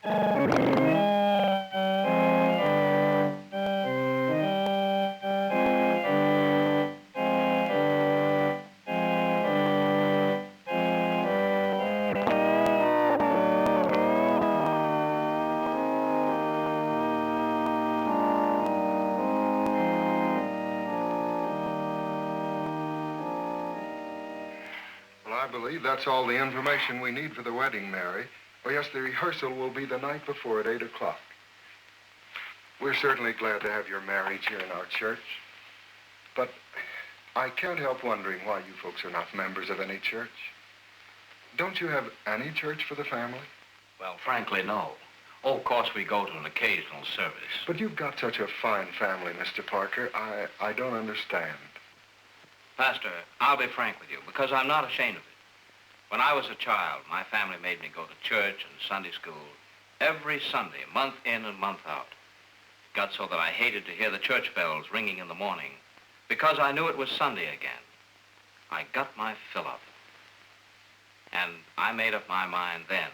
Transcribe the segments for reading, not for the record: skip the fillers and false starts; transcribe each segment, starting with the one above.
I believe that's all the information we need for the wedding, Mary. Oh, yes, the rehearsal will be the night before at 8 o'clock. We're certainly glad to have your marriage here in our church. But I can't help wondering why you folks are not members of any church. Don't you have any church for the family? Well, frankly, no. Oh, of course, we go to an occasional service. But you've got such a fine family, Mr. Parker. I don't understand. Pastor, I'll be frank with you, because I'm not ashamed of it. When I was a child, my family made me go to church and Sunday school every Sunday, month in and month out. It got so that I hated to hear the church bells ringing in the morning because I knew it was Sunday again. I got my fill of it. And I made up my mind then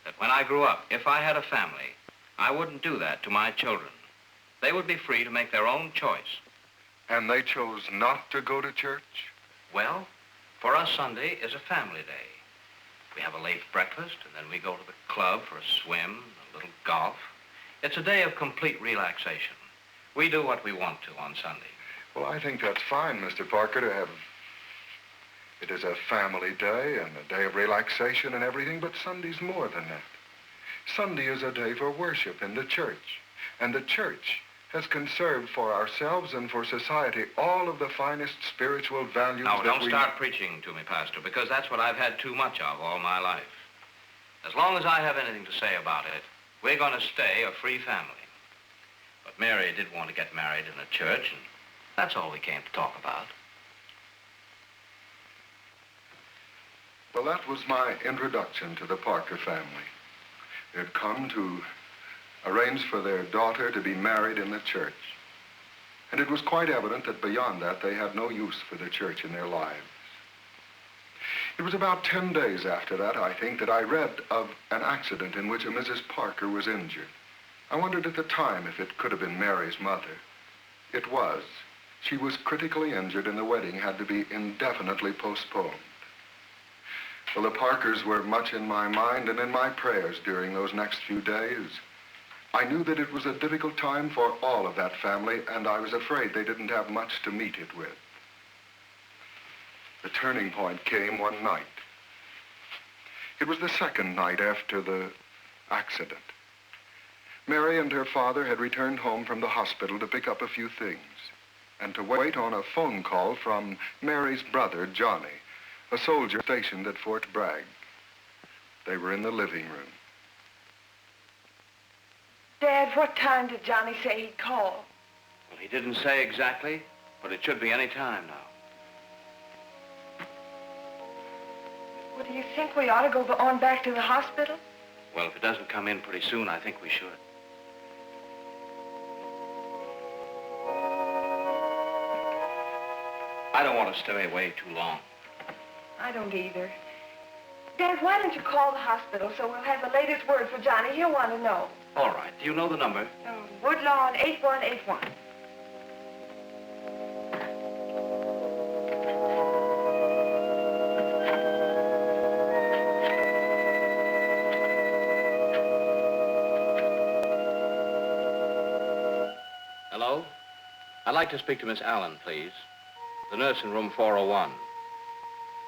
that when I grew up, if I had a family, I wouldn't do that to my children. They would be free to make their own choice. And they chose not to go to church? Well, for us, Sunday is a family day. We have a late breakfast, and then we go to the club for a swim, a little golf. It's a day of complete relaxation. We do what we want to on Sunday. Well, I think that's fine, Mr. Parker, to have... It is a family day and a day of relaxation and everything, but Sunday's more than that. Sunday is a day for worship in the church, and the church has conserved for ourselves and for society all of the finest spiritual values Now, that don't start preaching to me, Pastor, because that's what I've had too much of all my life. As long as I have anything to say about it, we're going to stay a free family. But Mary did want to get married in a church, and that's all we came to talk about. Well, that was my introduction to the Parker family. They had come to arranged for their daughter to be married in the church. And it was quite evident that beyond that, they had no use for the church in their lives. It was about 10 days after that, I think, that I read of an accident in which a Mrs. Parker was injured. I wondered at the time if it could have been Mary's mother. It was. She was critically injured and the wedding had to be indefinitely postponed. Well, the Parkers were much in my mind and in my prayers during those next few days. I knew that it was a difficult time for all of that family, and I was afraid they didn't have much to meet it with. The turning point came one night. It was the second night after the accident. Mary and her father had returned home from the hospital to pick up a few things and to wait on a phone call from Mary's brother, Johnny, a soldier stationed at Fort Bragg. They were in the living room. Dad, what time did Johnny say he'd call? Well, he didn't say exactly, but it should be any time now. Well, do you think we ought to go on back to the hospital? Well, if it doesn't come in pretty soon, I think we should. I don't want to stay away too long. I don't either. Dad, why don't you call the hospital so we'll have the latest word for Johnny? He'll want to know. All right. Do you know the number? Woodlawn 8181. Hello? I'd like to speak to Miss Allen, please. The nurse in room 401.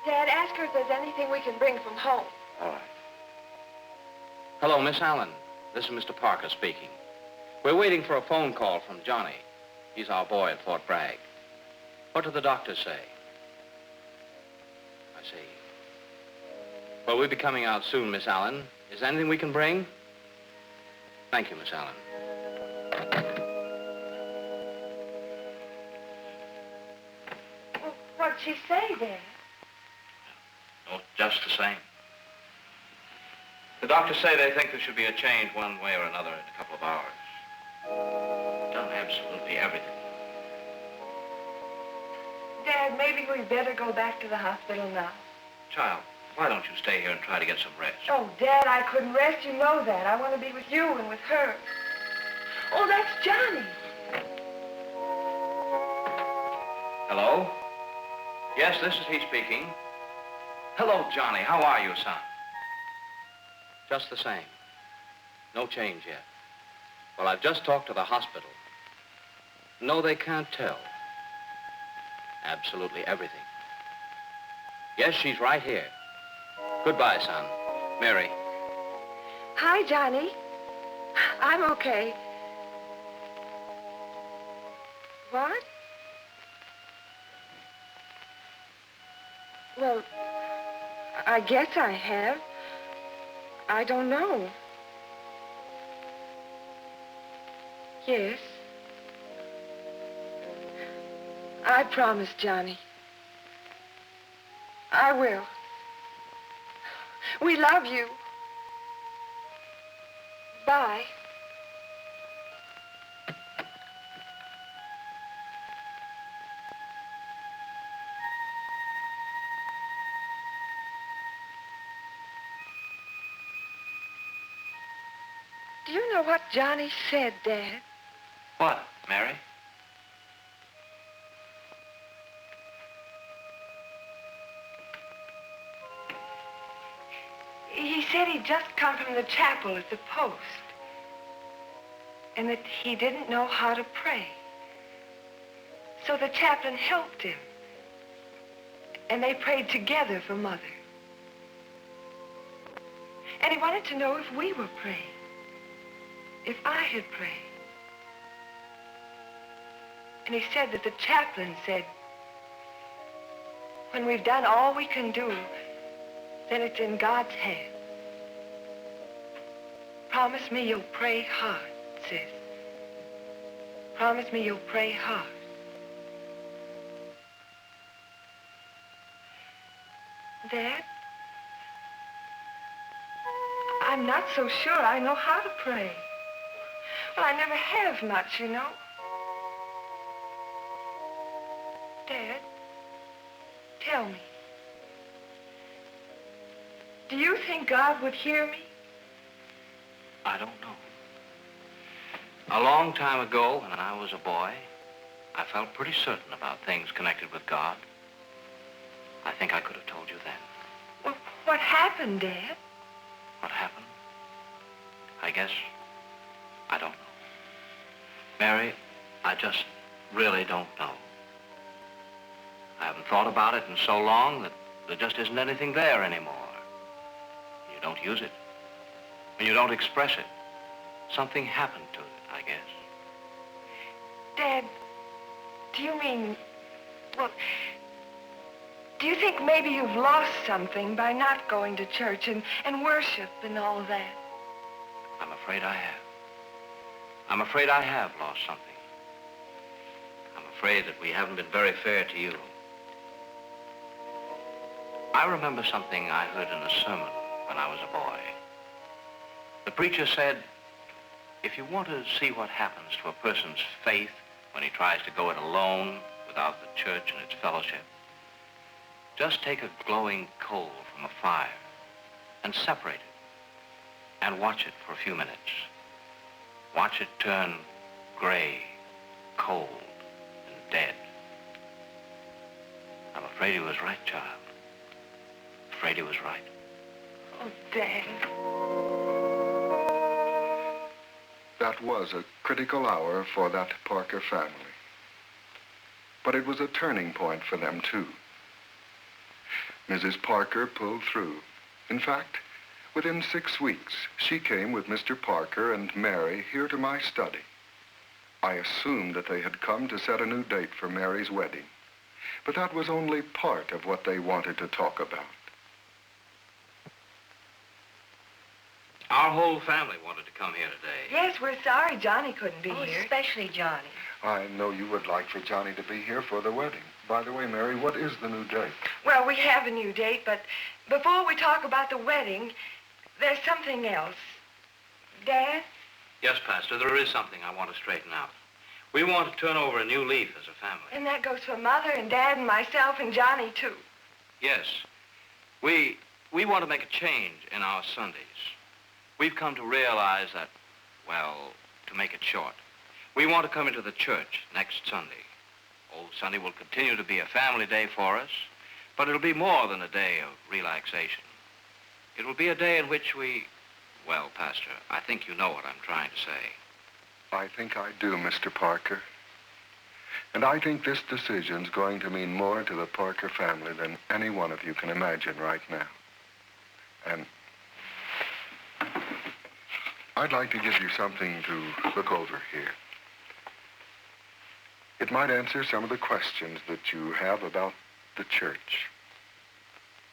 Dad, ask her if there's anything we can bring from home. All right. Hello, Miss Allen. This is Mr. Parker speaking. We're waiting for a phone call from Johnny. He's our boy at Fort Bragg. What did the doctor say? I see. Well, we'll be coming out soon, Miss Allen. Is there anything we can bring? Thank you, Miss Allen. Well, what'd she say, Dad? Oh, just the same. The doctors say they think there should be a change one way or another in a couple of hours. Done absolutely everything. Dad, maybe we'd better go back to the hospital now. Child, Why don't you stay here and try to get some rest? Oh, Dad, I couldn't rest. You know that. I want to be with you and with her. Oh, that's Johnny. Hello? Yes, this is he speaking. Hello, Johnny. How are you, son? Just the same. No change yet. Well, I've just talked to the hospital. No, they can't tell. Absolutely everything. Yes, she's right here. Goodbye, son. Mary. Hi, Johnny. I'm okay. What? Well, I guess I have. I don't know. Yes. I promise, Johnny. I will. We love you. Bye. Do you know what Johnny said, Dad? What, Mary? He said he'd just come from the chapel at the post. And that he didn't know how to pray. So the chaplain helped him. And they prayed together for Mother. And he wanted to know if we were praying. If I had prayed. And he said that the chaplain said, when we've done all we can do, then it's in God's hands. Promise me you'll pray hard, sis. Promise me you'll pray hard. Dad? I'm not so sure I know how to pray. Well, I never have much, you know. Dad, tell me. Do you think God would hear me? I don't know. A long time ago, when I was a boy, I felt pretty certain about things connected with God. I think I could have told you then. Well, what happened, Dad? What happened? I guess I don't know. Mary, I just really don't know. I haven't thought about it in so long that there just isn't anything there anymore. You don't use it. And you don't express it. Something happened to it, I guess. Dad, do you mean, well, do you think maybe you've lost something by not going to church and worship and all that? I'm afraid I have. I'm afraid I have lost something. I'm afraid that we haven't been very fair to you. I remember something I heard in a sermon when I was a boy. The preacher said, if you want to see what happens to a person's faith when he tries to go it alone without the church and its fellowship, just take a glowing coal from a fire and separate it and watch it for a few minutes. Watch it turn gray, cold, and dead. I'm afraid he was right, child. Afraid he was right. Oh, Dad. That was a critical hour for that Parker family. But it was a turning point for them, too. Mrs. Parker pulled through. In fact, within 6 weeks, she came with Mr. Parker and Mary here to my study. I assumed that they had come to set a new date for Mary's wedding. But that was only part of what they wanted to talk about. Our whole family wanted to come here today. Yes, we're sorry Johnny couldn't be here. Especially Johnny. I know you would like for Johnny to be here for the wedding. By the way, Mary, what is the new date? Well, we have a new date, but before we talk about the wedding, there's something else. Dad? Yes, Pastor, there is something I want to straighten out. We want to turn over a new leaf as a family. And that goes for Mother and Dad and myself and Johnny, too. Yes. We We want to make a change in our Sundays. We've come to realize that, well, to make it short, we want to come into the church next Sunday. Old Sunday will continue to be a family day for us, but it'll be more than a day of relaxation. It will be a day in which we, well, Pastor, I think you know what I'm trying to say. I think I do, Mr. Parker. And I think this decision's going to mean more to the Parker family than any one of you can imagine right now. And I'd like to give you something to look over here. It might answer some of the questions that you have about the church.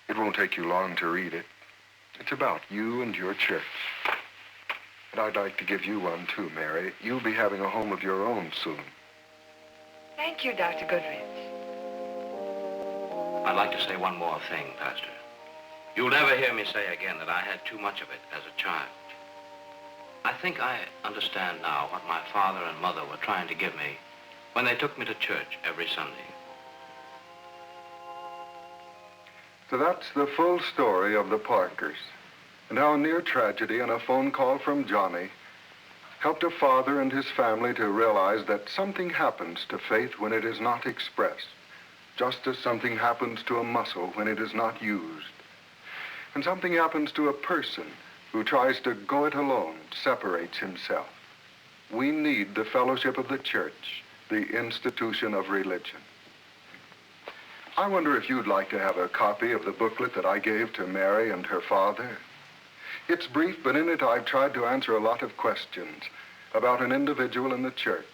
It won't take you long to read it. It's about you and your church. And I'd like to give you one too, Mary. You'll be having a home of your own soon. Thank you, Dr. Goodrich. I'd like to say one more thing, Pastor. You'll never hear me say again that I had too much of it as a child. I think I understand now what my father and mother were trying to give me when they took me to church every Sunday. So that's the full story of the Parkers, and how near tragedy and a phone call from Johnny helped a father and his family to realize that something happens to faith when it is not expressed, just as something happens to a muscle when it is not used. And something happens to a person who tries to go it alone, separates himself. We need the fellowship of the church, the institution of religion. I wonder if you'd like to have a copy of the booklet that I gave to Mary and her father. It's brief, but in it I've tried to answer a lot of questions about an individual in the church.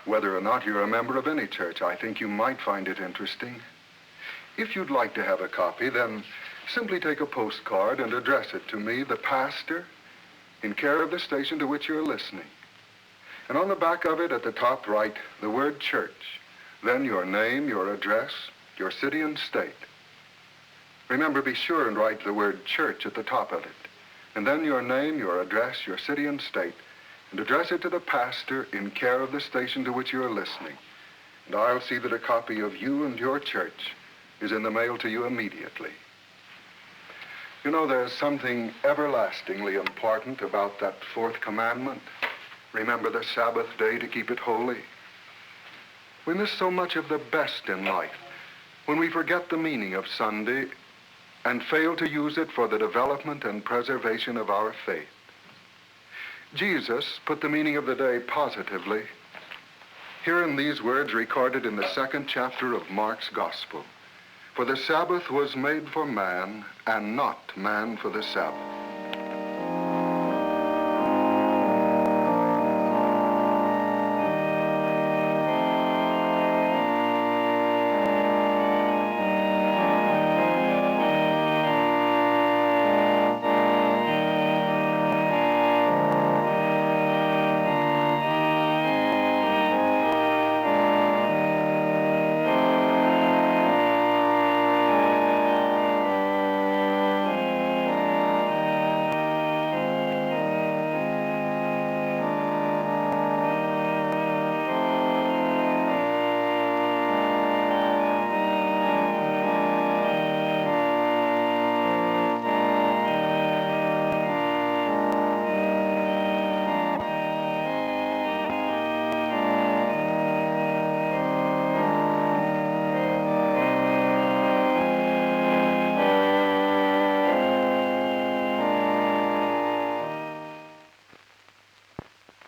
Whether or not you're a member of any church, I think you might find it interesting. If you'd like to have a copy, then simply take a postcard and address it to me, the pastor, in care of the station to which you're listening. And on the back of it, at the top, write the word church, then your name, your address, your city and state. Remember, be sure and write the word church at the top of it, and then your name, your address, your city and state, and address it to the pastor in care of the station to which you're listening. And I'll see that a copy of you and your church is in the mail to you immediately. You know, there's something everlastingly important about that fourth commandment. Remember the Sabbath day to keep it holy. We miss so much of the best in life when we forget the meaning of Sunday and fail to use it for the development and preservation of our faith. Jesus put the meaning of the day positively here in these words recorded in the 2nd chapter of Mark's Gospel. For the Sabbath was made for man, and not man for the Sabbath.